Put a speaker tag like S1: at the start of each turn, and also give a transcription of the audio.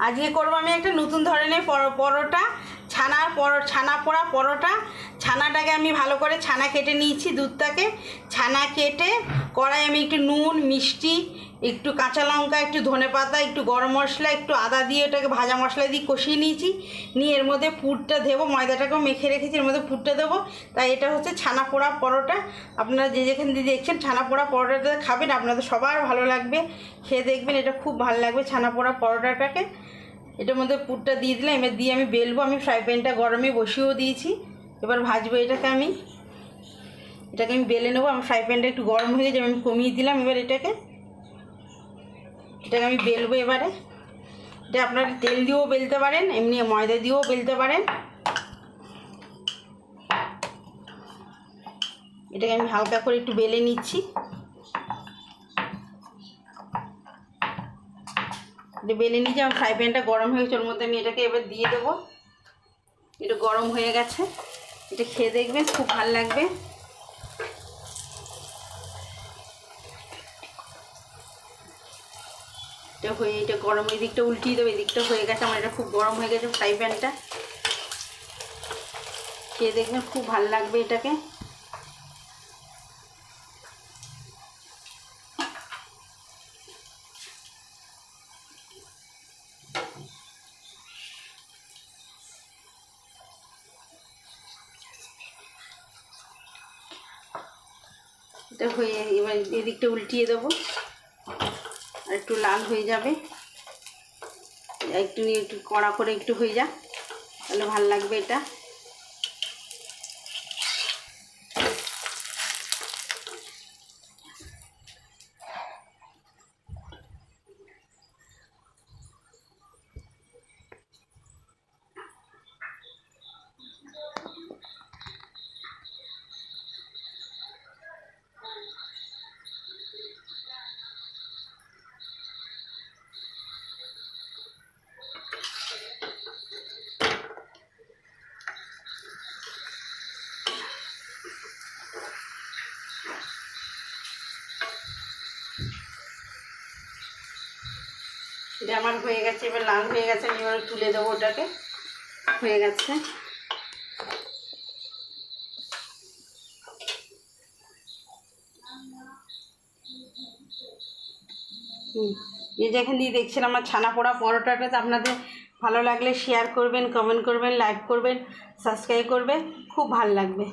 S1: আজকে করবো আমি একটা নতুন ধরনের পরোটা, ছানা পোড়া পরোটা। ছানাটাকে আমি ভালো করে ছানা কেটে নিয়েছি, দুধটাকে ছানা কেটে কড়াই আমি একটু নুন, মিষ্টি, একটু কাঁচা লঙ্কা, একটু ধনেপাতা, একটু গরম মশলা, একটু আদা দিয়ে ওটাকে ভাজা মশলা দিয়ে কষিয়ে নিয়েছি। নিয়ে এর মধ্যে পুরটা দেবো, ময়দাটাকেও মেখে রেখেছি, এর মধ্যে পুরটা দেবো। তাই এটা হচ্ছে ছানা পোড়া পরোটা। আপনারা যে যেখান দিয়ে দেখছেন ছানা পোড়া পরোটাটা খাবেন, আপনাদের সবার ভালো লাগবে, খেয়ে দেখবেন, এটা খুব ভালো লাগবে ছানা পোড়া পরোটাটাকে। এটার মধ্যে পুরটা দিয়ে দিলাম, এবার দিয়ে আমি বেলবো। আমি ফ্রাই প্যানটা গরমে বসিয়েও দিয়েছি, এবার ভাজবো এটাকে আমি বেলে নেবো। আমার ফ্রাই প্যানটা একটু গরম হয়ে গেছে, আমি কমিয়ে দিলাম। এবার এটাকে আমি বেলবো। এবারে এটা আপনারা তেল দিয়েও বেলতে পারেন, এমনি ময়দা দিয়েও বেলতে পারেন। এটাকে আমি হালকা করে একটু বেলে নিচ্ছি। বেলে নিচ্ছি, আমার ফ্রাই প্যানটা গরম হয়ে গেছে, ওর মধ্যে আমি এটাকে এবার দিয়ে দেবো। এটা গরম হয়ে গেছে, এটা খেয়ে দেখবেন, খুব ভালো লাগবে। এটা গরম, এই দিকটা উল্টিয়ে দেবো, এই দিকটা হয়ে গেছে আমার, এটা খুব গরম হয়ে গেছে ফ্রাই প্যানটা। খেয়ে দেখবেন, খুব ভালো লাগবে এটাকে। এটা হয়ে এবার এদিকটা উল্টিয়ে দেবো, আর একটু লাল হয়ে যাবে, একটু কড়া করে একটু হয়ে যাক, তাহলে ভালো লাগবে এটা। এটা আমার হয়ে গেছে, এবার লাল হয়ে গেছে, আমি এবার তুলে দেবো ওটাকে। হয়ে গেছে, এই যেখান দিয়ে দেখছেন আমার ছানা পোড়া পরোটাটা, আপনাদের ভালো লাগলে শেয়ার করবেন, কমেন্ট করবেন, লাইক করবেন, সাবস্ক্রাইব করবেন, খুব ভালো লাগবে।